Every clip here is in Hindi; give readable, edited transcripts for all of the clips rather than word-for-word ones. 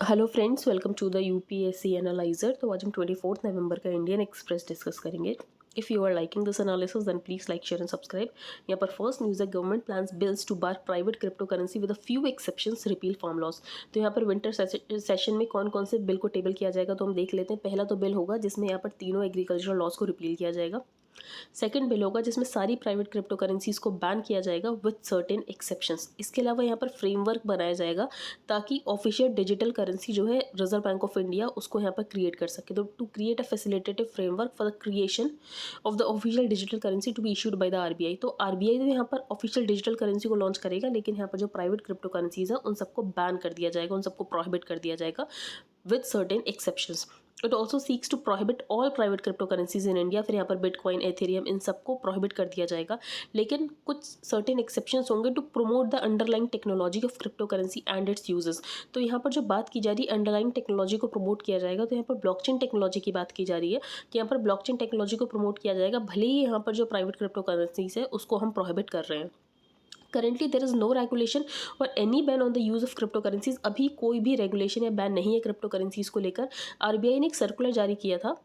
Hello friends, welcome to the UPSC analyser. तो आज हम 24 नवंबर का इंडियन एक्सप्रेस डिस्कस करेंगे। If you are liking this analysis then please like share and subscribe. यहाँ पर फर्स्ट न्यूज़ है, government plans bills to bar private crypto currency with a few exceptions, repeal farm laws. तो यहाँ पर विंटर सेशन में कौन कौन से बिल को टेबल किया जाएगा तो हम देख लेते हैं। पहला तो बिल होगा जिसमें यहाँ पर तीनों एग्रीकल्चरल लॉस को रिपील किया जाएगा। सेकंड बिल होगा जिसमें सारी प्राइवेट क्रिप्टो करेंसीज को बैन किया जाएगा विद सर्टेन एक्सेप्शंस। इसके अलावा यहाँ पर फ्रेमवर्क बनाया जाएगा ताकि ऑफिशियल डिजिटल करेंसी जो है रिजर्व बैंक ऑफ इंडिया उसको यहाँ पर क्रिएट कर सके। तो to create a facilitative framework for the creation of the official digital currency to be issued by the RBI. तो आरबीआई तो यहाँ पर ऑफिशियल डिजिटल करेंसी को लॉन्च करेगा, लेकिन यहाँ पर जो प्राइवेट क्रिप्टो करेंसीज है उन सबको बैन कर दिया जाएगा, उन सबको प्रोहिबिट कर दिया जाएगा with certain exceptions. It also seeks to prohibit all private cryptocurrencies in India। फिर यहाँ पर बिटकॉइन, एथेरियम, इन सबको प्रोहिबिट कर दिया जाएगा, लेकिन कुछ सर्टेन एक्सेप्शंस होंगे to promote the underlying technology of crypto currency and its uses. तो यहाँ पर जो बात की जा रही है अंडरलाइंग टेक्नोलॉजी को प्रमोट किया जाएगा, तो यहाँ पर ब्लॉकचेन टेक्नोलॉजी की बात की जा रही है कि यहाँ पर ब्लॉकचेन टेक्नोलॉजी को प्रमोट किया जाएगा, भले ही यहाँ पर जो प्राइवेट क्रिप्टो करेंसीज है उसको हम प्रोहिबिट कर रहे हैं। Currently there is no regulation और any ban on the use of crypto currencies. अभी कोई भी रेगुलेशन या बैन नहीं है क्रिप्टो करेंसीज को लेकर। आरबीआई ने एक सर्कुलर जारी किया था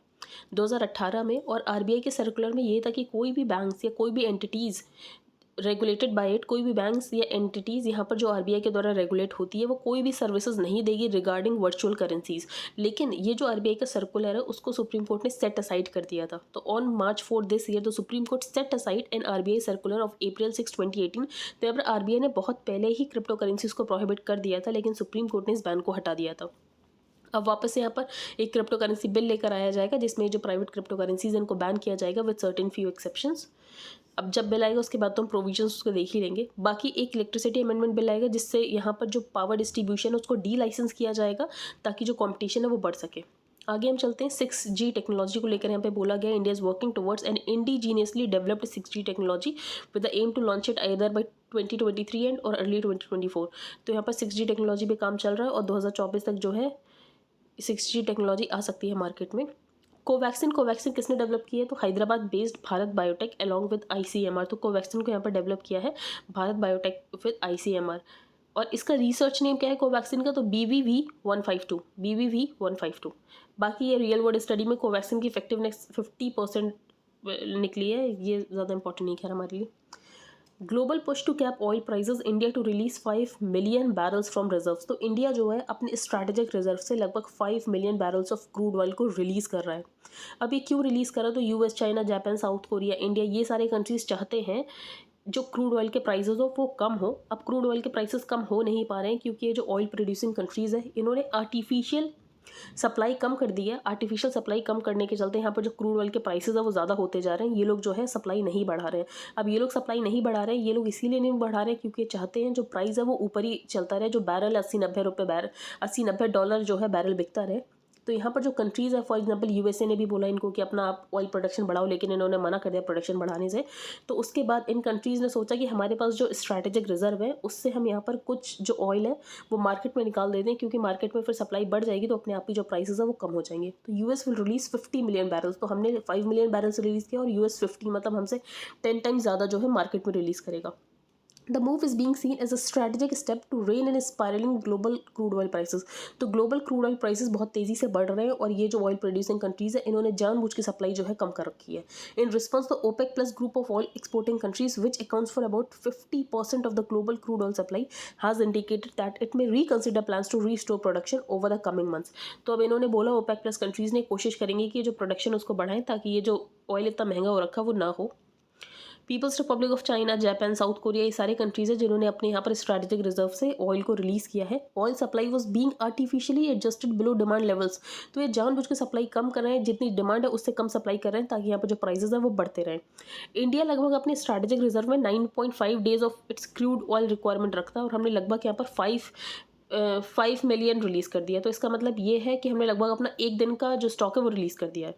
2018 में, और आरबीआई के सर्कुलर में ये था कि कोई भी बैंक्स या कोई भी एंटिटीज़ रेगुलेटेड बाय इट, कोई भी बैंक्स या एंटिटीज़ यहाँ पर जो आरबीआई के द्वारा रेगुलेट होती है वो कोई भी सर्विसेज नहीं देगी रिगार्डिंग वर्चुअल करेंसीज। लेकिन ये जो आरबीआई का सर्कुलर है उसको सुप्रीम कोर्ट ने सेट असाइड कर दिया था। तो on March 4 this year the Supreme Court set aside an RBI circular of April 6, 2018। तो यहाँ पर आरबीआई ने बहुत पहले ही क्रिप्टो करेंसीज को प्रोहिबिट कर दिया था, लेकिन सुप्रीम कोर्ट ने इस बैन को हटा दिया था। अब वापस से यहाँ पर एक क्रिप्टो करेंसी बिल लेकर आया जाएगा जिसमें जो प्राइवेट क्रिप्टो करेंसीज इनको बैन किया जाएगा विद सर्टेन फ्यू एक्सेप्शंस। अब जब बिल आएगा उसके बाद तो हम प्रोविजंस उसको देख ही लेंगे। बाकी एक इलेक्ट्रिसिटी अमेंडमेंट बिल आएगा जिससे यहाँ पर जो पावर डिस्ट्रीब्यूशन है उसको डी लाइसेंस किया जाएगा ताकि जो कॉम्पिटिशन है वो बढ़ सके। आगे हम चलते हैं 6G टेक्नोलॉजी को लेकर। यहाँ पे बोला गया India is working towards an indigenously developed 6G technology with the aim to launch it either by 2023 end or early 2024। तो यहाँ पर 6G टेक्नोलॉजी पे काम चल रहा है और 2024 तक जो है 6G टेक्नोलॉजी आ सकती है मार्केट में। कोवैक्सिन किसने डेवलप की है? तो Hyderabad based Bharat biotech along with ICMR. तो कोवैक्सिन को यहाँ पर डेवलप किया है भारत बायोटेक विद आईसीएमआर। और इसका रिसर्च नेम क्या है कोवैक्सिन का? तो BVV152। बाकी ये रियल वर्ल्ड स्टडी में कोवैक्सिन की इफेक्टिवनेस 50% निकली है, ये ज़्यादा इंपॉर्टेंट नहीं है हमारे लिए। Global push to cap oil prices, India to release 5 million barrels from reserves. तो इंडिया जो है अपने स्ट्रैटेजिक रिजर्व से लगभग 5 million barrels of crude oil को रिलीज़ कर रहा है। अब ये क्यों रिलीज़ कर रहा है? तो US, China, Japan, South Korea, India, ये सारे कंट्रीज चाहते हैं जो क्रूड ऑयल के प्राइसेस हो वो कम हो। अब क्रूड ऑयल के प्राइसेस कम हो नहीं पा रहे हैं क्योंकि ये जो ऑयल प्रोड्यूसिंग कंट्रीज़ है इन्होंने आर्टिफिशियल सप्लाई कम कर दी है। आर्टिफिशियल सप्लाई कम करने के चलते यहाँ पर जो क्रूड ऑयल के प्राइसेस है वो ज़्यादा होते जा रहे हैं। ये लोग जो है सप्लाई नहीं बढ़ा रहे हैं। अब ये लोग सप्लाई नहीं बढ़ा रहे हैं, ये लोग इसीलिए नहीं बढ़ा रहे हैं क्योंकि चाहते हैं जो प्राइस है वो ऊपर ही चलता रहे, जो बैरल 80-90 रुपये बैरल, $80-90 जो है बैरल बिकता रहे। तो यहाँ पर जो कंट्रीज़ है, फॉर एग्जांपल यूएसए ने भी बोला इनको कि अपना आप ऑयल प्रोडक्शन बढ़ाओ, लेकिन इन्होंने मना कर दिया प्रोडक्शन बढ़ाने से। तो उसके बाद इन कंट्रीज़ ने सोचा कि हमारे पास जो स्ट्रैटेजिक रिजर्व है उससे हम यहाँ पर कुछ जो ऑयल है वो मार्केट में निकाल देते हैं, क्योंकि मार्केट में फिर सप्लाई बढ़ जाएगी तो अपने आप ही जो प्राइसेस है वो कम हो जाएंगे। तो US will release 50 million barrels. तो हमने 5 मिलियन बैरल्स रिलीज़ किया और यूएस 50, मतलब हमसे 10 टाइम्स ज़्यादा जो है मार्केट में रिलीज़ करेगा। The move is being seen as a strategic step to rein in spiraling global crude oil prices। तो global crude oil prices बहुत तेज़ी से बढ़ रहे हैं और ये जो ऑयल प्रोड्यूसिंग कंट्रीज़ है इन्होंने जानबूझ के सप्लाई जो है कम कर रखी है। In response the OPEC plus group of oil exporting countries which accounts for about 50% of the global crude oil supply has indicated that it may reconsider plans to restore production over the coming months. तो अब इन्होंने बोला OPEC प्लस कंट्रीज़ ने कोशिश करेंगे कि जो प्रोडक्शन उसको बढ़ाएं ताकि ये जो ऑयल इतना महंगा हो रखा वो ना हो। People's Republic of China, Japan, South Korea, ये सारे कंट्रीज़ हैं जिन्होंने अपने यहाँ पर स्ट्रैटेजिक रिजर्व से ऑयल को रिलीज़ किया है। Oil supply was being artificially adjusted below demand levels. तो ये जानबूझ के सप्लाई कम कर रहे हैं, जितनी डिमांड है उससे कम सप्लाई कर रहे हैं ताकि यहाँ पर जो प्राइसेस है वो बढ़ते रहें। इंडिया लगभग अपने स्ट्रैटेजिक रिजर्व में 9.5 days of its crude oil requirement रखता है और हमने लगभग यहाँ पर 5 मिलियन रिलीज़ कर दिया। तो इसका मतलब ये है कि हमने लगभग अपना एक दिन का जो स्टॉक है वो रिलीज़ कर दिया है।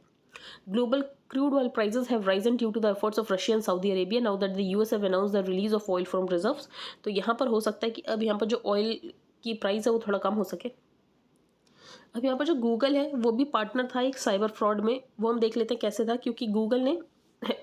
Global crude oil prices have risen due to the efforts of Russia and Saudi Arabia now that the US have announced the release of oil from reserves। तो यहाँ पर हो सकता है कि अब यहाँ पर जो ऑयल की प्राइस है वो थोड़ा कम हो सके। अब यहाँ पर जो गूगल है वो भी पार्टनर था एक साइबर फ्रॉड में, वो हम देख लेते हैं कैसे था। क्योंकि गूगल ने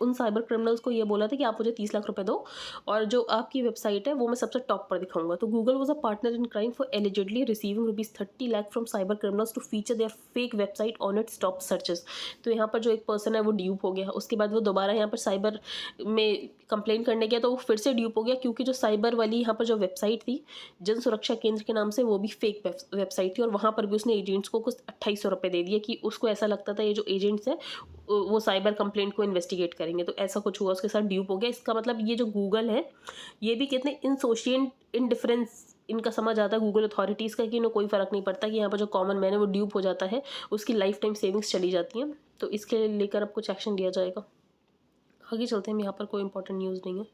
उन साइबर क्रिमिनल्स को ये बोला था कि आप मुझे 30 लाख रुपए दो और जो आपकी वेबसाइट है वो मैं सबसे टॉप पर दिखाऊंगा। तो Google was a partner in crime for allegedly receiving ₹30 lakh from cyber criminals to feature their fake website on its top searches. तो यहाँ पर जो एक पर्सन है वो ड्यूप हो गया, उसके बाद वो दोबारा यहाँ पर साइबर में कंप्लेन करने गया तो वो फिर से ड्यूप हो गया, क्योंकि जो साइबर वाली यहाँ पर जो वेबसाइट थी जन सुरक्षा केंद्र के नाम से, वो भी फेक वेबसाइट थी और वहाँ पर भी उसने एजेंट्स को कुछ 2800 रुपये दे दिए कि उसको ऐसा लगता था ये जो एजेंट्स हैं वो साइबर कंप्लेंट को इन्वेस्टिगेट करेंगे। तो ऐसा कुछ हुआ, उसके साथ ड्यूप हो गया। इसका मतलब ये जो गूगल है ये भी कितने इनसोशिएट इनडिफरेंस इनका समझ आता है गूगल अथॉरिटीज़ का कि इन्हें कोई फ़र्क नहीं पड़ता कि यहाँ पर जो कॉमन मैन है वो ड्यूप हो जाता है, उसकी लाइफ टाइम सेविंग्स चली जाती हैं। तो इसके लेकर अब कुछ एक्शन लिया जाएगा। आगे चलते हैं, यहाँ पर कोई इंपॉर्टेंट न्यूज़ नहीं है।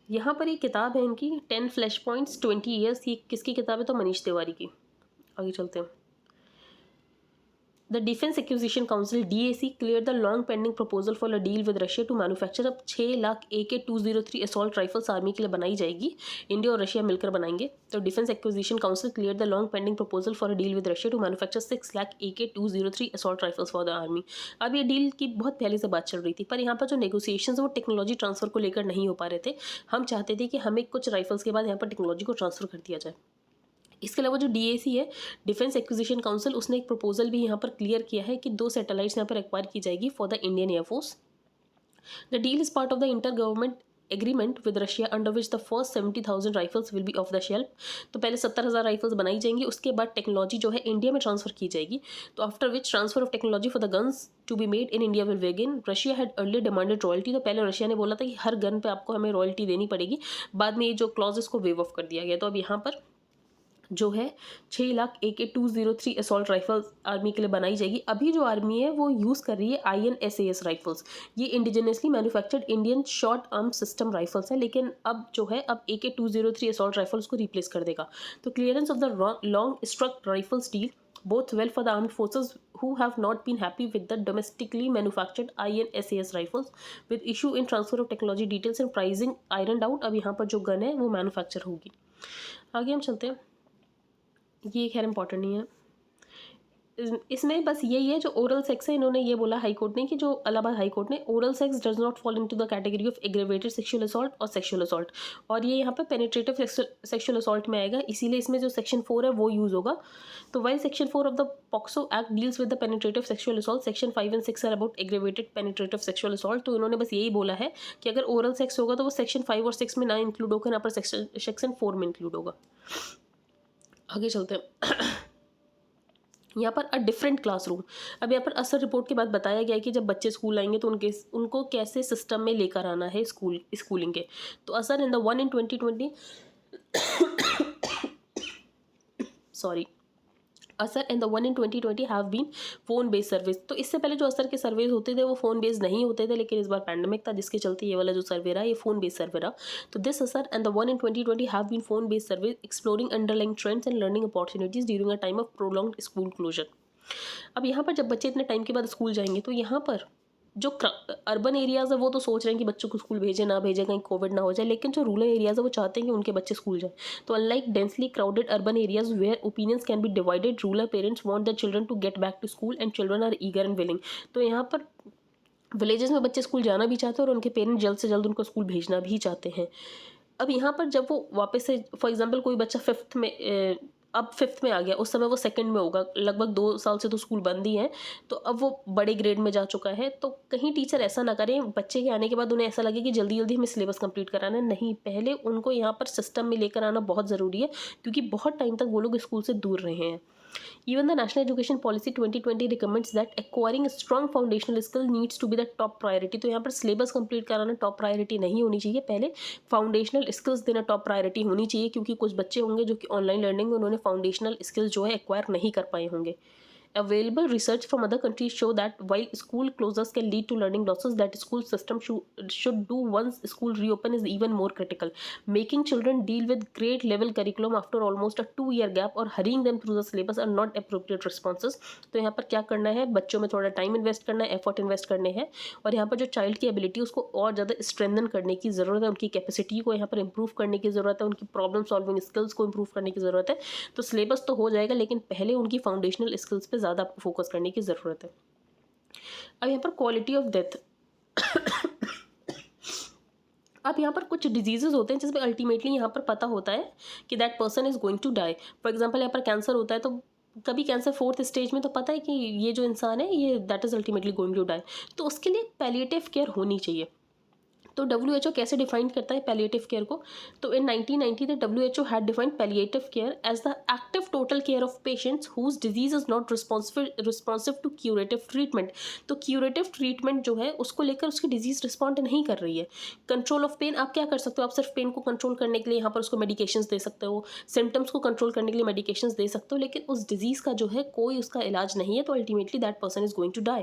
यहाँ पर एक किताब है इनकी 10 फ्लैश पॉइंट्स 20 ईयर्स। ये किसकी किताब है? तो मनीष तिवारी की। आगे चलते हैं। The Defense Acquisition Council DAC cleared the long pending proposal for a deal with Russia to manufacture अब 6 lakh AK-203 assault rifles army के लिए बनाई जाएगी, इंडिया और रशिया मिलकर बनाएंगे। तो Defence Acquisition Council clear the long pending proposal for a deal with Russia to manufacture 6 lakh AK-203 assault rifles for the army. अब ये डील की बहुत पहले से बात चल रही थी, पर यहाँ पर जो नेगोशिएशंस वो टेक्नोलॉजी ट्रांसफर को लेकर नहीं हो पा रहे थे। हम चाहते थे कि हमें कुछ राइफल्स के बाद यहाँ पर टेक्नोलॉजी को ट्रांसफर कर दिया जाए। इसके अलावा जो DAC है, डिफेंस एक्विजिशन काउंसिल, उसने एक प्रपोजल भी यहाँ पर क्लियर किया है कि 2 सैटेलाइट्स यहाँ पर एक्वायर की जाएगी for the Indian air force. The deal is part of the inter government agreement with Russia under which the first 70,000 rifles will be of the shelf. तो पहले 70,000 राइफल्स बनाई जाएंगी, उसके बाद टेक्नोलॉजी जो है इंडिया में ट्रांसफर की जाएगी। तो after which transfer of technology for the guns to be made in India will begin. Russia had earlier demanded royalty. तो पहले रशिया ने बोला था कि हर गन पे आपको हमें रॉयल्टी देनी पड़ेगी, बाद में ये जो क्लॉज इसको वेव ऑफ कर दिया गया। तो अब यहाँ पर जो है 6 lakh AK-203 assault rifles army के लिए बनाई जाएगी। अभी जो आर्मी है वो यूज़ कर रही है INSAS राइफल्स। ये indigenously manufactured Indian short arm system rifles है, लेकिन अब जो है अब AK-203 असॉल्ट राइफल्स को रिप्लेस कर देगा। तो clearance of the long struck rifles deal both well for the armed forces who have not been happy with the domestically manufactured INSAS rifles with issue in transfer of technology details and pricing ironed out। अब यहाँ पर जो गन है वो मैन्युफैक्चर होगी। आगे हम चलते हैं। ये खैर इंपॉर्टेंट नहीं है, इसमें बस यही है जो ओरल सेक्स है, इन्होंने ये बोला हाई कोर्ट ने कि जो इलाहाबाद हाई कोर्ट ने, oral sex does not fall into the category of aggravated sexual assault और सेक्सुअल असॉल्ट, और ये यहाँ पे पेनिट्रेटिव सेक्सुअल असॉल्ट में आएगा, इसीलिए इसमें जो सेक्शन 4 है वो यूज़ होगा। तो while section 4 of the POCSO act deals with the penetrative sexual assault, section 5 and 6 are about aggravated penetrative sexual assault. तो इन्होंने बस यही बोला है कि अगर ओरल सेक्स होगा तो वो सेक्शन 5 और 6 में ना इंक्लूड होगा, यहाँ पर सेक्शन 4 में इंक्लूड होगा। आगे चलते हैं। यहाँ पर अ डिफरेंट क्लासरूम। अब यहाँ पर असर रिपोर्ट के बाद बताया गया है कि जब बच्चे स्कूल आएंगे तो उनको कैसे सिस्टम में लेकर आना है स्कूलिंग के। तो ASER in the 1 in 2020 sorry ASER and the 1 in 2020 have been phone based service. तो इससे पहले जो असर के सर्वेज होते थे वो फोन बेस्ड नहीं होते थे, लेकिन इस बार पैंडेमिक था जिसके चलते ये वाला जो सर्वे रहा ये फोन बेस्ड सर्वे रहा। तो this ASER and the 1 in 2020 have been phone based service exploring underlying trends and learning opportunities during a time of prolonged school closure. अब यहाँ पर जब बच्चे इतने टाइम के बाद स्कूल जाएंगे तो यहाँ पर जो अर्बन एरियाज़ है वो तो सोच रहे हैं कि बच्चों को स्कूल भेजे ना भेजे, कहीं कोविड ना हो जाए, लेकिन जो रूरल एरियाज़ है वो चाहते हैं कि उनके बच्चे स्कूल जाएं। तो unlike densely crowded urban areas where opinions can be divided, rural parents want the children to get back to school and children are eager and willing. तो यहाँ पर विलेजेस में बच्चे स्कूल जाना भी चाहते हैं और उनके पेरेंट्स जल्द से जल्द उनको स्कूल भेजना भी चाहते हैं। अब यहाँ पर जब वो वापस से फॉर एग्जांपल कोई बच्चा अब फिफ्थ में आ गया, उस समय वो सेकंड में होगा, लगभग 2 साल से तो स्कूल बंद ही है, तो अब वो बड़े ग्रेड में जा चुका है। तो कहीं टीचर ऐसा ना करें बच्चे के आने के बाद उन्हें ऐसा लगे कि जल्दी जल्दी हमें सिलेबस कंप्लीट कराना है। नहीं, पहले उनको यहाँ पर सिस्टम में लेकर आना बहुत ज़रूरी है, क्योंकि बहुत टाइम तक वो लोग स्कूल से दूर रहे हैं। Even the National Education Policy 2020 recommends that acquiring a strong foundational skill needs to be the top priority। तो यहाँ पर सिलेबस कंप्लीट कराना टॉप प्रायोरिटी नहीं होनी चाहिए, पहले फाउंडेशनल स्किल्स देना टॉप प्रायोरिटी होनी चाहिए, क्योंकि कुछ बच्चे होंगे जो कि ऑनलाइन लर्निंग में उन्होंने फाउंडेशनल स्किल्स जो है एक्वायर नहीं कर पाए होंगे। Available research from other countries show that while school closures can lead to learning losses, that school system should do once school reopen is even more critical. Making children deal with grade level curriculum after almost a 2-year gap or hurrying them through the syllabus are not appropriate responses। तो यहाँ पर क्या करना है, बच्चों में थोड़ा टाइम इन्वेस्ट करना है, एफर्ट इन्वेस्ट करने हैं, और यहाँ पर जो चाइल्ड की एबिलिटी उसको और ज़्यादा स्ट्रेंथन करने की ज़रूरत है, उनकी कैपेसिटी को यहाँ पर इंप्रूव करने की ज़रूरत है, उनकी प्रॉब्लम सॉल्विंग स्किल्स को इंप्रूव करने की ज़रूरत है। तो सिलेबस तो हो जाएगा, लेकिन पहले उनकी फाउंडेशनल स्किल्स पे ज़्यादा आपको फोकस करने की ज़रूरत है। अब यहाँ पर क्वालिटी ऑफ डेथ, अब यहाँ पर कुछ डिजीजेज होते हैं जिसमें अल्टीमेटली यहाँ पर पता होता है कि that person is going to die. For example यहाँ पर कैंसर होता है, तो कभी कैंसर 4th स्टेज में तो पता है कि ये जो इंसान है ये that is ultimately going to die, तो उसके लिए पैलिएटिव केयर होनी चाहिए। तो WHO कैसे डिफाइन करता है पैलिएटिव केयर को? तो in 1990 the WHO had defined palliative care as the active total care of patients whose disease is not responsive to curative treatment. तो क्यूरेटिव ट्रीटमेंट जो है उसको लेकर उसकी डिजीज रिस्पॉन्ड नहीं कर रही है। कंट्रोल ऑफ पेन, आप क्या कर सकते हो? आप सिर्फ पेन को कंट्रोल करने के लिए यहाँ पर उसको मेडिकेशंस दे सकते हो, सिम्टम्स को कंट्रोल करने के लिए मेडिकेशंस दे सकते हो, लेकिन उस डिजीज का जो है कोई उसका इलाज नहीं है, तो ultimately that person is going to die.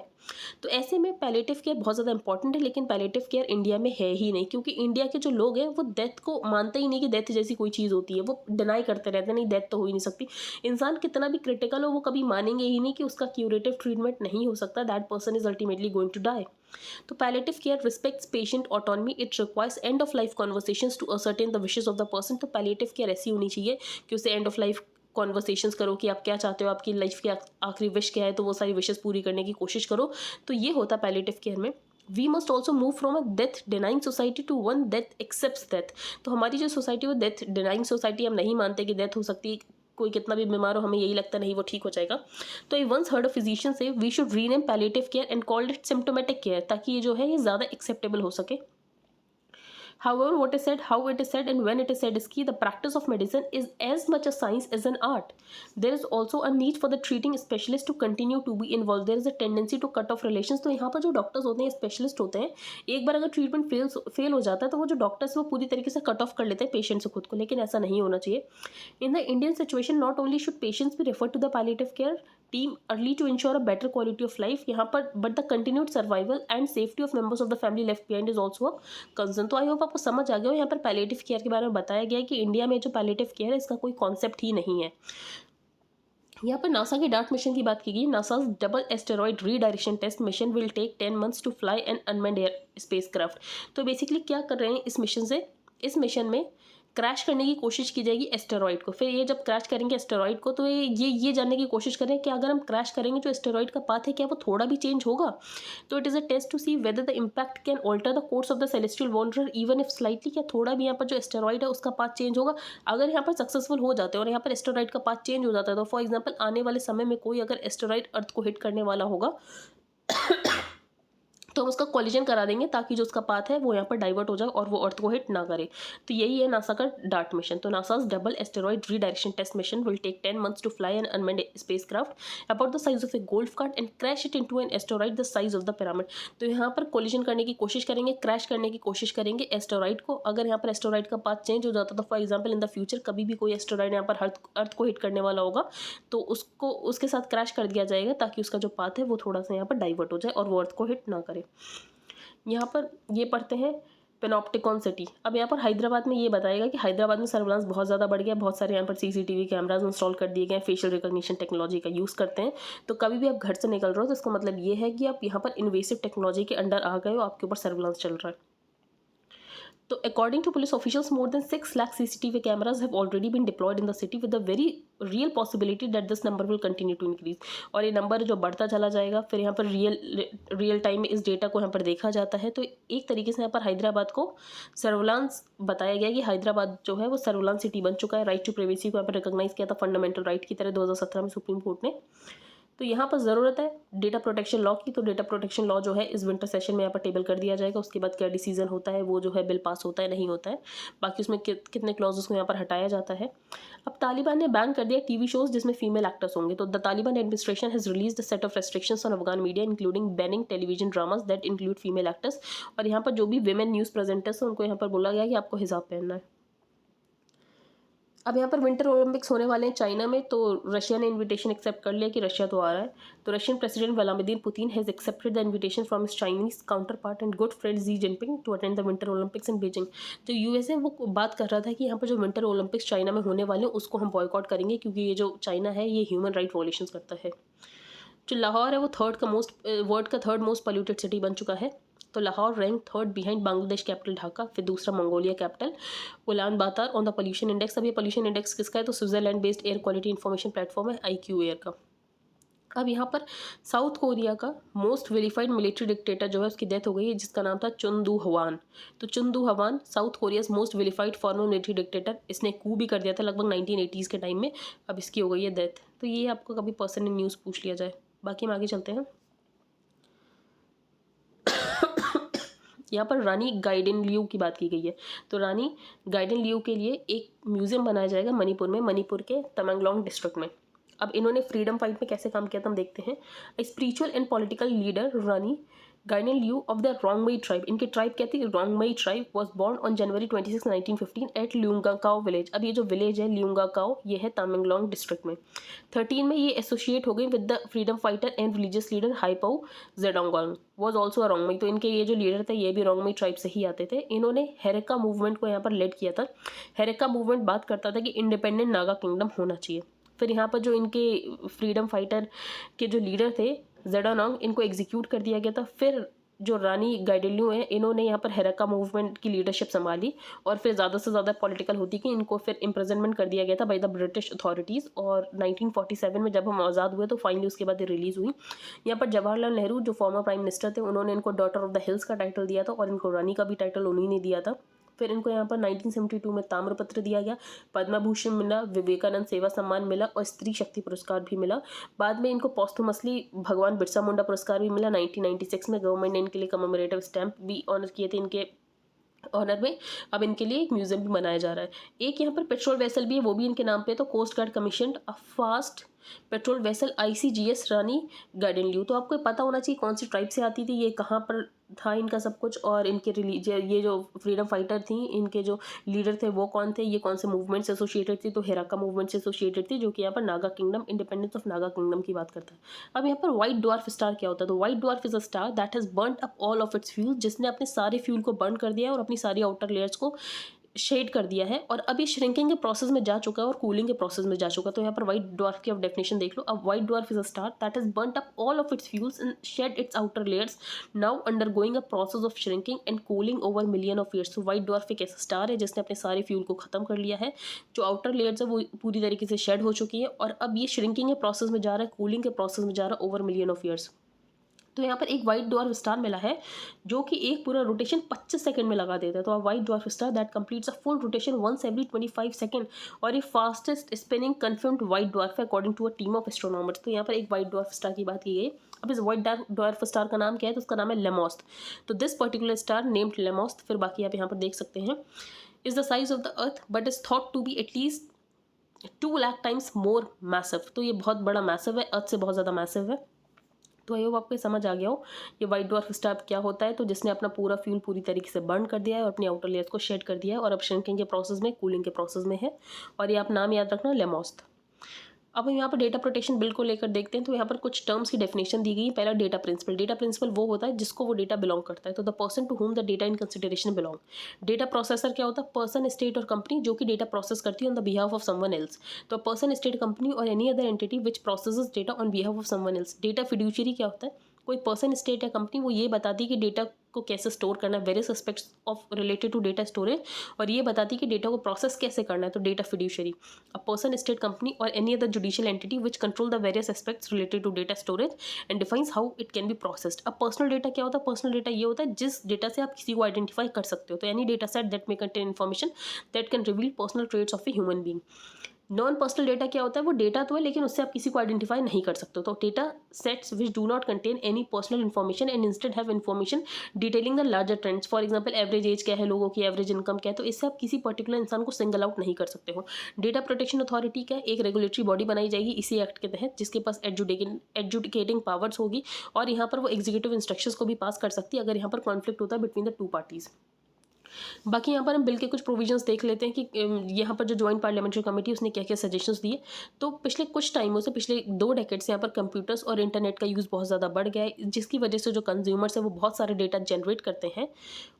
तो ऐसे में पैलिएटिव केयर बहुत ज़्यादा इंपॉर्टेंट है, लेकिन पैलिएटिव केयर इंडिया में है ही नहीं, क्योंकि इंडिया के जो लोग हैं वो डेथ को मानते ही नहीं कि डेथ जैसी कोई चीज़ होती है, वो डिनाई करते रहते हैं, नहीं डेथ तो हो ही नहीं सकती। इंसान कितना भी क्रिटिकल हो वो कभी मानेंगे ही नहीं कि उसका क्यूरेटिव ट्रीटमेंट नहीं हो सकता, that person is ultimately going to die. तो palliative care respects patient autonomy, it requires end of life conversations to ascertain the wishes of the person. तो पैलिएटिव केयर ऐसी होनी चाहिए कि उसे एंड ऑफ लाइफ कॉन्वर्सेशंस करो कि आप क्या चाहते हो, आपकी लाइफ की आखिरी विश क्या है, तो वो सारी विशेस पूरी करने की कोशिश करो। तो ये होता है पैलिएटिव केयर में। We must also move from a death denying society to one death accepts death. तो हमारी जो सोसाइटी वो डेथ डिनाइंग सोसाइटी, हम नहीं मानते कि डेथ हो सकती है, कोई कितना भी बीमार हो हमें यही लगता नहीं वो ठीक हो जाएगा। तो I once heard a physician से we should rename palliative care and called it symptomatic care, ताकि ये जो है ये ज़्यादा एक्सेप्टेबल हो सके। However, how it is said, and when it is said is key. The practice of medicine is as much a science as an art. There is also a need for the treating specialist to continue to be involved. There is a tendency to cut off relations. तो यहाँ पर जो डॉक्टर्स होते हैं, स्पेशलिस्ट होते हैं, एक बार अगर ट्रीटमेंट फेल हो जाता है तो वो जो डॉक्टर्स वो पूरी तरीके से कट ऑफ कर लेते हैं पेशेंट से खुद को, लेकिन ऐसा नहीं होना चाहिए। In the Indian situation, not only should patients be referred to the palliative care team early to ensure a better quality of life, यहाँ पर but the continued survival and safety of members of the family left behind is also a concern। तो आई होप आपको समझ आ गया हो, यहाँ पर पैलिएटिव केयर के बारे में बताया गया है कि इंडिया में जो पैलिएटिव केयर है इसका कोई कॉन्सेप्ट ही नहीं है। यहाँ पर नासा के डार्ट मिशन की बात की गई। NASA's double asteroid redirection test mission will take 10 months to fly an unmanned air spacecraft. तो बेसिकली क्या कर रहे हैं इस मिशन से, इस मिशन में क्रैश करने की कोशिश की जाएगी एस्टेरॉइड को। फिर ये जब क्रैश करेंगे एस्टेरॉइड को तो ये जानने की कोशिश करें कि अगर हम क्रैश करेंगे जो एस्टेरॉइड का पाथ है क्या वो थोड़ा भी चेंज होगा। तो it is a test to see whether the impact can alter the course of the celestial wanderer even if slightly, क्या थोड़ा भी यहाँ पर जो एस्टेरॉइड है उसका पाथ चेंज होगा। अगर यहाँ पर सक्सेसफुल हो जाते हैं और यहाँ पर एस्टेरॉइड का पाथ चेंज हो जाता है, तो फॉर एग्जाम्पल आने वाले समय में कोई अगर एस्टेरॉइड अर्थ को हिट करने वाला होगा तो हम उसका कॉलिजन करा देंगे ताकि जो उसका पाथ है वो यहाँ पर डाइवर्ट हो जाए और वो अर्थ को हिट ना करे। तो यही है नासा का डार्ट मिशन। तो NASA's double asteroid redirection test mission will take 10 months to fly an unmanned spacecraft about the size of a golf cart and crash it into an asteroid the size of the pyramid. तो यहाँ पर कॉलिजन करने की कोशिश करेंगे, क्रैश करने की कोशिश करेंगे एस्टेरॉइड को। अगर यहाँ पर एस्टेरॉइड का पाथ चेंज हो जाता तो for example in the future कभी भी कोई एस्टेरॉइड यहाँ पर अर्थ को हिट करने वाला होगा तो उसको उसके साथ क्रैश कर दिया जाएगा ताकि उसका जो पाथ है वो थोड़ा सा यहाँ पर डाइवर्ट हो जाए और वो अर्थ को हिट ना करे। यहाँ पर ये पढ़ते हैं पेनॉप्टिकॉन सिटी। अब यहाँ पर हैदराबाद में ये बताएगा कि हैदराबाद में सर्विलांस बहुत ज़्यादा बढ़ गया, बहुत सारे यहाँ पर CCTV कैमराज इंस्टॉल कर दिए गए, फेशियल रिकॉग्निशन टेक्नोलॉजी का यूज़ करते हैं। तो कभी भी आप घर से निकल रहे हो तो इसका मतलब ये है कि आप यहाँ पर इन्वेसिव टेक्नोलॉजी के अंडर आ गए हो, आपके ऊपर सर्विलांस चल रहा है। तो according to police officials more than 6 lakh CCTV cameras have already been deployed in the city with the very real possibility that this number will continue to increase. और ये नंबर जो बढ़ता चला जाएगा, फिर यहाँ पर रियल टाइम में इस डेटा को यहाँ पर देखा जाता है। तो एक तरीके से यहाँ पर हैदराबाद को सर्विलांस बताया गया कि हैदराबाद जो है वो सर्विलांस सिटी बन चुका है। राइट टू प्राइवेसी को यहाँ पर रिकॉग्नाइज किया था फंडामेंटल राइट की तरह 2017 में सुप्रीम कोर्ट ने। तो यहाँ पर ज़रूरत है डेटा प्रोटेक्शन लॉ की। तो डेटा प्रोटेक्शन लॉ जो है इस विंटर सेशन में यहाँ पर टेबल कर दिया जाएगा। उसके बाद क्या डिसीजन होता है वो जो है बिल पास होता है नहीं होता है, बाकी उसमें कितने क्लॉजेस को यहाँ पर हटाया जाता है। अब तालिबान ने बैन कर दिया TV शोज जिसमें फीमेल एक्टर्स होंगे। तो the Taliban administration has released a set of restrictions on Afghan media including banning television dramas that include female actors. और यहाँ पर जो भी विमेन न्यूज़ प्रेजेंटर्स हैं उनको यहाँ पर बोला गया कि आपको हिजाब पहनना है। अब यहाँ पर विंटर ओलंपिक्स होने वाले हैं चाइना में, तो रशिया ने इनविटेशन एक्सेप्ट कर लिया कि रशिया तो आ रहा है। तो Russian president Vladimir Putin has accepted the invitation from his Chinese counterpart and good friend Xi Jinping to attend the Winter Olympics in Beijing. तो USA वो बात कर रहा था कि यहाँ पर जो विंटर ओलंपिक्स चाइना में होने वाले हैं उसको हम बॉयकॉट करेंगे क्योंकि ये जो चाइना है ये ह्यूमन राइट वॉलेशन करता है। जो लाहौर है वो वर्ल्ड का थर्ड मोस्ट पोल्यूटेड सिटी बन चुका है। तो Lahore rank third behind Bangladesh capital Dhaka, फिर दूसरा Mongolia capital Ulaanbaatar on the pollution index. अब ये पोल्यूशन इंडेक्स किसका है? तो Switzerland based air quality information platform है IQ एयर का। अब यहाँ पर साउथ कोरिया का मोस्ट वेरीफाइड मिलिट्री डिक्टेटर जो है उसकी डेथ हो गई है, जिसका नाम था चुन दू हवान। तो Chun Doo Hwan South Korea most verified former military dictator, इसने कू भी कर दिया था लगभग 1980s के टाइम में। अब इसकी हो गई है डेथ। तो ये आपको कभी पर्सन इन न्यूज़ पूछ लिया जाए। बाकी हम आगे चलते हैं। यहाँ पर रानी गाइडेन लियू की बात की गई है। तो रानी गाइडेन लियू के लिए एक म्यूजियम बनाया जाएगा मणिपुर में, मणिपुर के तमेंगलोंग डिस्ट्रिक्ट में। अब इन्होंने फ्रीडम फाइट में कैसे काम किया था हम देखते हैं। Spiritual and political leader Rani Gaidinliu of the Rongmei tribe, इनकी ट्राइब क्या थी, Rongmei tribe, was born on January 26, 1915 at Longkao village. अब ये जो विलेज है लियोंगाकाओ, ये है तमेंगलोंग डिस्ट्रिक्ट में। 13 में ये एसोसिएट हो गई with the freedom fighter and religious leader Haipou Jadonang, was also a Rongmei. तो इनके ये जो लीडर थे ये भी रोंगमेई ट्राइब से ही आते थे। इन्होंने हेरेका मूवमेंट को यहाँ पर लेड किया था। हेरेका मूवमेंट बात करता था कि इंडिपेंडेंट नागा किंगडम होना चाहिए। फिर यहाँ पर जो इनके फ्रीडम फाइटर के जो लीडर थे जेडोंगोंग, इनको एग्जीक्यूट कर दिया गया था। फिर जो रानी गाइडेलियू है, इन्होंने यहाँ पर हेरेका मूवमेंट की लीडरशिप संभाली और फिर ज़्यादा से ज़्यादा पॉलिटिकल होती कि इनको फिर इम्प्रिजनमेंट कर दिया गया था बाय द ब्रिटिश अथॉरिटीज़। और 1947 में जब हम आज़ाद हुए तो फाइनली उसके बाद ये रिलीज़ हुई। यहाँ पर जवाहरलाल नेहरू जो फॉर्मर प्राइम मिनिस्टर थे, उन्होंने इनको डॉटर ऑफ द हिल्स का टाइटल दिया था और इनको रानी का भी टाइटल उन्हीं ने दिया था। फिर इनको यहाँ पर 1972 में ताम्रपत्र दिया गया, पद्म भूषण मिला, विवेकानंद सेवा सम्मान मिला और स्त्री शक्ति पुरस्कार भी मिला। बाद में इनको पॉस्थुमसली भगवान बिरसा मुंडा पुरस्कार भी मिला। 1996 में गवर्नमेंट ने इनके लिए कमेमोरेटिव स्टैम्प भी ऑनर किए थे इनके ऑनर में। अब इनके लिए एक म्यूजियम भी बनाया जा रहा है। एक यहाँ पर पेट्रोल वेसल भी है, वो भी इनके नाम पे। तो coast guard commission a fast patrol vessel ICGS Rani Gaidinliu. तो आपको पता होना चाहिए कौन सी ट्राइब से आती थी, ये कहाँ पर था इनका सब कुछ, और इनके ये जो फ्रीडम फाइटर थी, इनके जो लीडर थे वो कौन थे, ये कौन से मूवमेंट से एसोसिएटेड थी। तो हेराका मूवमेंट से एसोसिएटेड थी, जो कि यहाँ पर Naga kingdom, independence of Naga kingdom की बात करता है। अब यहाँ पर व्हाइट ड्वार्फ स्टार क्या होता है। तो white dwarf is a star that has burned up all of it's fuel, जिसने अपने सारे फ्यूल को बर्न कर दिया है और अपनी सारी आउटर लेयर्स को शेड कर दिया है और अभी श्रिंकिंग के प्रोसेस में जा चुका है और कूलिंग के प्रोसेस में जा चुका है। तो यहाँ पर व्हाइट ड्वार्फ की आप डेफिनेशन देख लो। अब white dwarf is a star that has burnt up all of its fuels and shed its outer layers, now undergoing a process of shrinking and cooling over million of years. तो व्हाइट ड्वार्फ एक ऐसा स्टार है जिसने अपने सारे फ्यूल को खत्म कर लिया है, जो आउटर लेयर्स है वो पूरी तरीके से शेड हो चुकी है और अब ये श्रिंकिंग के प्रोसेस में जा रहा है, कूलिंग के प्रोसेस में जा रहा है ओवर मिलियन ऑफ ईयर्स। तो यहाँ पर एक व्हाइट ड्वार्फ स्टार मिला है जो कि एक पूरा रोटेशन 25 सेकंड में लगा देता है। तो white dwarf star that completes a full rotation once every 25 second और ये fastest spinning confirmed white dwarf है according to a team of astronomers. तो यहाँ पर एक व्हाइट ड्वार्फ स्टार की बात की गई। अब इस व्हाइट ड्वार्फ स्टार का नाम क्या है, तो उसका नाम है लेमोस्ट। तो this particular star named Lamost, फिर बाकी आप यहाँ पर देख सकते हैं, is the size of the earth but is thought to be at least 2 lakh times more massive. तो ये बहुत बड़ा मैसिव है, अर्थ से बहुत ज़्यादा मैसिव है। तो आई होप आपको समझ आ गया हो ये व्हाइट ड्वार्फ स्टार क्या होता है। तो जिसने अपना पूरा फ्यूल पूरी तरीके से बर्न कर दिया है और अपनी आउटर लेयर्स को शेड कर दिया है और अब श्रिंकिंग के प्रोसेस में, कूलिंग के प्रोसेस में है। और ये आप नाम याद रखना, लेमोस्ट। अब हम यहाँ पर डेटा प्रोटेक्शन बिल को लेकर देखते हैं। तो यहाँ पर कुछ टर्म्स की डेफिनेशन दी गई है। पहला डेटा प्रिंसिपल। डेटा प्रिंसिपल वो होता है जिसको वो डेटा बिलोंग करता है। तो the person to whom the data in consideration belong. Data processor क्या होता है, पर्सन, स्टेट और कंपनी जो कि डेटा प्रोसेस करती है on the behalf of someone else. तो पर्सन, स्टेट, कंपनी और any other entity which processes data on behalf of someone else. Data fiduciary क्या होता है, कोई पर्सन, स्टेट या कंपनी वो ये बताती है कि डेटा को कैसे स्टोर करना है, various aspects of related to data storage, और ये बताती है कि डेटा को प्रोसेस कैसे करना है। तो data fiduciary. A person, state, company और any other judicial entity which control the various aspects related to data storage and defines how it can be processed. अब पर्सनल डेटा क्या होता है, पर्सनल डेटा ये होता है जिस डेटा से आप किसी को आइडेंटिफाई कर सकते हो। तो any data set that may contain information that can reveal personal traits of a human being. Non personal data क्या होता है, वो डेटा तो है लेकिन उससे आप किसी को आइडेंटिफाई नहीं कर सकते। तो data sets which do not contain any personal information and instead have information detailing the larger trends. For example average age क्या है लोगों की, एवरेज इनकम क्या है, तो इससे आप किसी पर्टिकुलर इंसान को सिंगल आउट नहीं कर सकते हो। डेटा प्रोटेक्शन अथॉरिटी का एक रेगुलेटरी बॉडी बनाई जाएगी इसी एक्ट के तहत, जिसके पास एडजुडिकेटिंग पावर्स होगी और यहाँ पर वो एग्जीक्यूटिव इंस्ट्रक्शंस को भी पास कर सकती है अगर यहाँ पर कॉन्फ्लिक्ट होता है बिटवीन द टू पार्टीज। बाकी यहाँ पर हम बिल के कुछ प्रोविजंस देख लेते हैं कि यहाँ पर जो ज्वाइंट पार्लियामेंट्री कमेटी उसने क्या क्या सजेशंस दिए। तो पिछले कुछ टाइमों से, पिछले 2 डेकेड से यहाँ पर कंप्यूटर्स और इंटरनेट का यूज़ बहुत ज़्यादा बढ़ गया है, जिसकी वजह से जो कंज्यूमर्स है वो बहुत सारे डेटा जनरेट करते हैं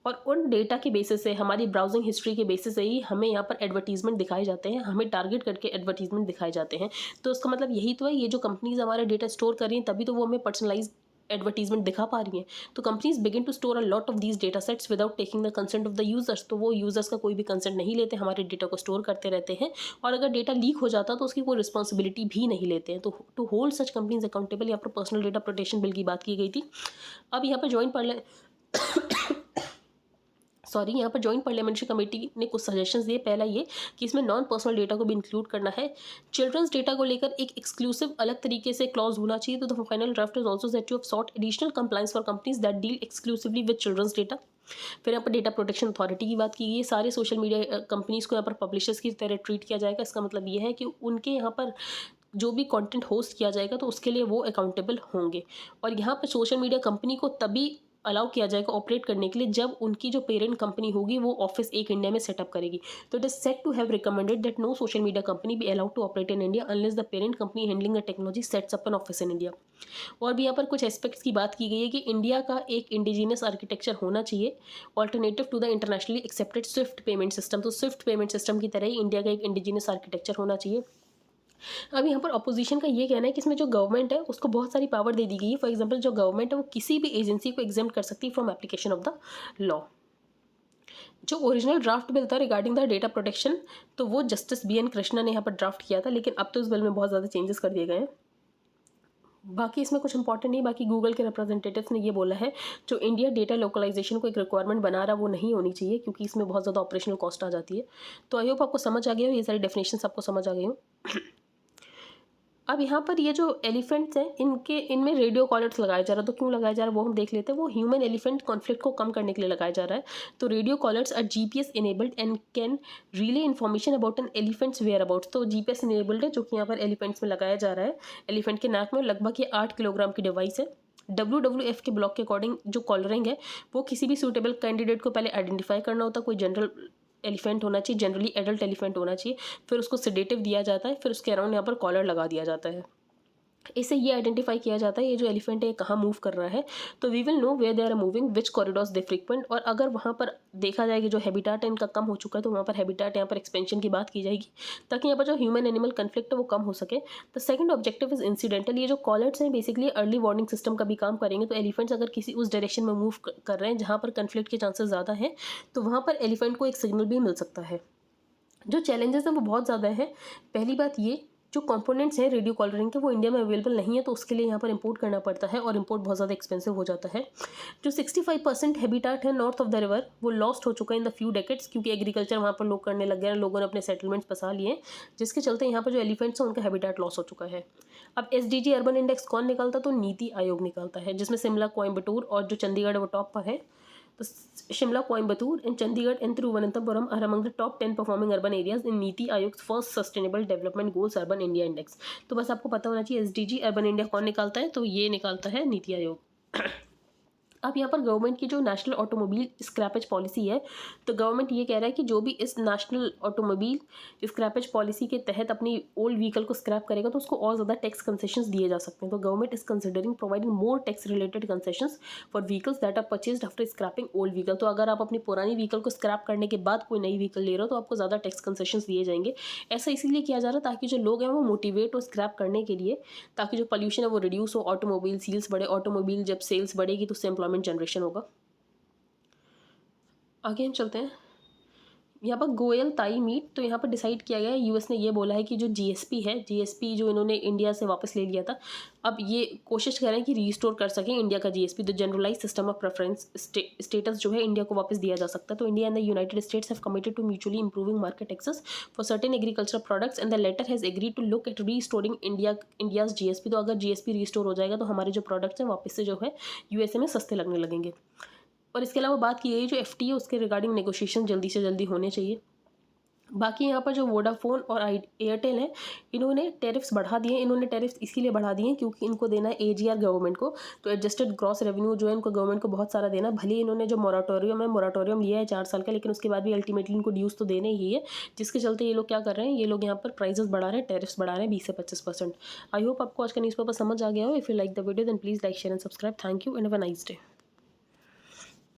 और उन डेटा के बेसिस से, हमारी ब्राउजिंग हिस्ट्री के बेसिस से ही हमें यहाँ पर एडवर्टीजमेंट दिखाए जाते हैं, हमें टारगेट करके एडवर्टीजमेंट दिखाए जाते हैं। तो उसका मतलब यही तो है, ये जो कंपनीज हमारा डेटा स्टोर कर रही हैं तभी तो वो हमें पर्सनलाइज एडवर्टीजमेंट दिखा पा रही हैं, तो companies begin to store a lot of these data sets without taking the consent of the users. तो वो यूजर्स का कोई भी कंसेंट नहीं लेते, हमारे डेटा को स्टोर करते रहते हैं, और अगर डेटा लीक हो जाता तो उसकी कोई रिस्पॉन्सिबिलिटी भी नहीं लेते हैं। तो to hold such companies accountable, यहाँ पर पर्सनल डेटा प्रोटेक्शन बिल की बात की गई थी। अब यहाँ पर यहाँ पर जॉइंट पार्लियामेंट्री कमेटी ने कुछ सजेशंस दिए। पहला ये कि इसमें नॉन पर्सनल डेटा को भी इंक्लूड करना है। चिल्ड्रंस डेटा को लेकर एक एक्सक्लूसिव अलग तरीके से क्लॉज होना चाहिए। तो the final draft is also set to have sought additional compliance for companies that deal exclusively with children's data. फिर यहाँ पर डेटा प्रोटेक्शन अथॉरिटी की बात की गई है। सारे सोशल मीडिया कंपनीज को यहाँ पर पब्लिशर्स की तरह ट्रीट किया जाएगा। इसका मतलब ये है कि उनके यहाँ पर जो भी कंटेंट होस्ट किया जाएगा तो उसके लिए वो अकाउंटेबल होंगे। और यहाँ पर सोशल मीडिया कंपनी को तभी अलाउ किया जाएगा ऑपरेट करने के लिए जब उनकी जो पेरेंट कंपनी होगी वो ऑफिस एक इंडिया में सेटअप करेगी। तो it is set to have recommended that no social media company be allowed to operate in India unless the parent company handling the technology sets up an office in India. और भी यहाँ पर कुछ एस्पेक्ट्स की बात की गई है कि इंडिया का एक इंडिजिनियस आर्किटेक्चर होना चाहिए, alternative to the internationally accepted SWIFT payment system. तो स्विफ्ट पेमेंट सिस्टम की तरह ही इंडिया का एक इंडिजिनियस आर्किटेक्चर होना चाहिए। अब यहाँ पर अपोजिशन का ये कहना है कि इसमें जो गवर्नमेंट है उसको बहुत सारी पावर दे दी गई है। फॉर एग्जांपल जो गवर्नमेंट है वो किसी भी एजेंसी को एग्जेम्प्ट कर सकती है from application of the law. जो ओरिजिनल ड्राफ्ट बिल था रिगार्डिंग द डेटा प्रोटेक्शन, तो वो जस्टिस BN कृष्णा ने यहाँ पर ड्राफ्ट किया था, लेकिन अब तो इस बिल में बहुत ज़्यादा चेंजेस कर दिए गए हैं। बाकी इसमें कुछ इंपॉर्टेंट नहीं। बाकी गूगल के रिप्रेजेंटेटिव्स ने ये बोला है जो इंडिया डेटा लोकलाइजेशन को एक रिक्वायरमेंट बना रहा है वो नहीं होनी चाहिए, क्योंकि इसमें बहुत ज़्यादा ऑपरेशनल कॉस्ट आ जाती है। तो आई होप आपको समझ आ गया हो, ये सारी डेफिनेशन आपको समझ आ गई हो। अब यहाँ पर ये जो एलिफेंट्स हैं इनमें रेडियो कॉलर्स लगाया जा रहा है। तो क्यों लगाया जा रहा है वो हम देख लेते हैं। वो ह्यूमन एलिफेंट कॉन्फ्लिक्ट को कम करने के लिए लगाया जा रहा है। तो radio collars are GPS enabled and can relay information about an elephants whereabouts. तो GPS इनेबल्ड है जो कि यहाँ पर एलिफेंट्स में लगाया जा रहा है। एलिफेंट के नाक में लगभग ये 8 किलोग्राम की डिवाइस है। WWF के ब्लॉक के अकॉर्डिंग जो कॉलरिंग है वो किसी भी सूटेबल कैंडिडेट को पहले आइडेंटिफाई करना होता है। कोई जनरल एलिफेंट होना चाहिए, जनरली एडल्ट एलिफेंट होना चाहिए, फिर उसको सेडेटिव दिया जाता है, फिर उसके अराउंड यहाँ पर कॉलर लगा दिया जाता है। इससे ये आइडेंटिफाई किया जाता है ये जो एलिफेंट है कहाँ मूव कर रहा है। तो we will know where they are moving, which corridors they frequent. और अगर वहाँ पर देखा जाए कि जो हैबिटाट है इनका कम हो चुका है तो वहाँ पर हैबिटाट यहाँ पर एक्सपेंशन की बात की जाएगी, ताकि यहाँ पर जो ह्यूमन एनिमल कन्फ्लिक्ट है वो कम हो सके। The second objective is incidental. ये जो कॉलर्स हैं बेसिकली अर्ली वार्निंग सिस्टम का भी काम करेंगे। तो एलिफेंट्स अगर किसी उस डायरेक्शन में मूव कर रहे हैं जहाँ पर कन्फ्लिक्ट के चांसेस ज़्यादा हैं, तो वहाँ पर एलिफेंट को एक सिग्नल भी मिल सकता है। जो चैलेंजेस हैं वो बहुत ज़्यादा हैं। पहली बात ये, जो कंपोनेंट्स हैं रेडियो कॉलरिंग के वो इंडिया में अवेलेबल नहीं है, तो उसके लिए यहाँ पर इंपोर्ट करना पड़ता है, और इंपोर्ट बहुत ज़्यादा एक्सपेंसिव हो जाता है। जो 65% हैबिटाट है नॉर्थ ऑफ द रिवर वो लॉस्ट हो चुका है इन द फ्यू डेकेड्स, क्योंकि एग्रीकल्चर वहाँ पर लोग करने लग गए हैं, लोगों ने अपने सेटलमेंट्स बसा लिए हैं, जिसके चलते यहाँ पर जो एलिफेंट्स हैं उनका हैबिटाट लॉस हो चुका है। अब SDG अर्बन इंडेक्स कौन निकालता, तो नीति आयोग निकालता है, जिसमें शिमला, कोयम्बटूर और जो चंडीगढ़ है वो टॉप पर है। तो Shimla, Coimbatore and Chandigarh and Thiruvananthapuram are among the top 10 performing urban areas in NITI Aayog first sustainable development goals urban India index. तो बस आपको पता होना चाहिए SDG अर्बन इंडिया कौन निकालता है, तो ये निकालता है नीति आयोग। अब यहाँ पर गवर्नमेंट की जो नेशनल ऑटोमोबाइल स्क्रैपेज पॉलिसी है, तो गवर्नमेंट ये कह रहा है कि जो भी इस नेशनल ऑटोमोबाइल स्क्रैपेज पॉलिसी के तहत अपनी ओल्ड व्हीकल को स्क्रैप करेगा तो उसको और ज़्यादा टैक्स कंसेशंस दिए जा सकते हैं। तो government is considering providing more tax related concessions for vehicles that are purchased after scrapping old vehicle. तो अगर आप अपनी पुरानी व्हीकल को स्क्रैप करने के बाद कोई नई व्हीकल ले रहे हो तो आपको ज़्यादा टैक्स कंसेशंस दिए जाएंगे। ऐसा इसीलिए किया जा रहा है ताकि जो लोग हैं वो मोटिवेट हो स्क्रैप करने के लिए, ताकि जो पॉल्यूशन है वो रिड्यूस हो, ऑटोमोबाइल सेल्स बढ़े। ऑटोमोबाइल जब सेल्स बढ़ेगी तो उससे एम्प्लॉयमेंट जनरेशन होगा। आगे हम चलते हैं। यहाँ पर गोयल ताई मीट, तो यहाँ पर डिसाइड किया गया है, US ने ये बोला है कि जो GSP है, GSP जो इन्होंने इंडिया से वापस ले लिया था, अब ये कोशिश कर रहे हैं कि रीस्टोर कर सकें इंडिया का GSP। तो generalise system of preference status जो है इंडिया को वापस दिया जा सकता है। तो India and the United States have committed to mutually improving market access for certain agriculture products and the latter has agreed to look at restoring India's GSP। तो अगर GSP रीस्टोर हो जाएगा तो हमारे जो प्रोडक्ट्स हैं वापस से जो है USA में सस्ते लगने लगेंगे। और इसके अलावा बात की गई जो FTA है उसके रिगार्डिंग नेगोशिएशन जल्दी से जल्दी होने चाहिए। बाकी यहाँ पर जो वोडाफोन और एयरटेल है इन्होंने टैरिफ्स बढ़ा दिए। इन्होंने टैरिफ्स इसीलिए बढ़ा दिए क्योंकि इनको देना है AGR गवर्नमेंट को, तो एडजस्टेड ग्रॉस रेवेन्यू जो है इनको गवर्नमेंट को बहुत सारा देना। भले इन्होंने जो मोराटोरियम लिया है 4 साल का, लेकिन उसके बाद भी अल्टीमेटली इनको ड्यूज तो देने ही है, जिसके चलते ये लोग क्या कर रहे हैं, ये लोग यहाँ पर प्राइजेस बढ़ा रहे हैं, टैरिफ्स बढ़ा रहे हैं 20 से 25%। आई होप आपको आज का न्यूज़पेपर समझ आ गया हो। If you like the video then please like, share and subscribe. Thank you and have a nice day.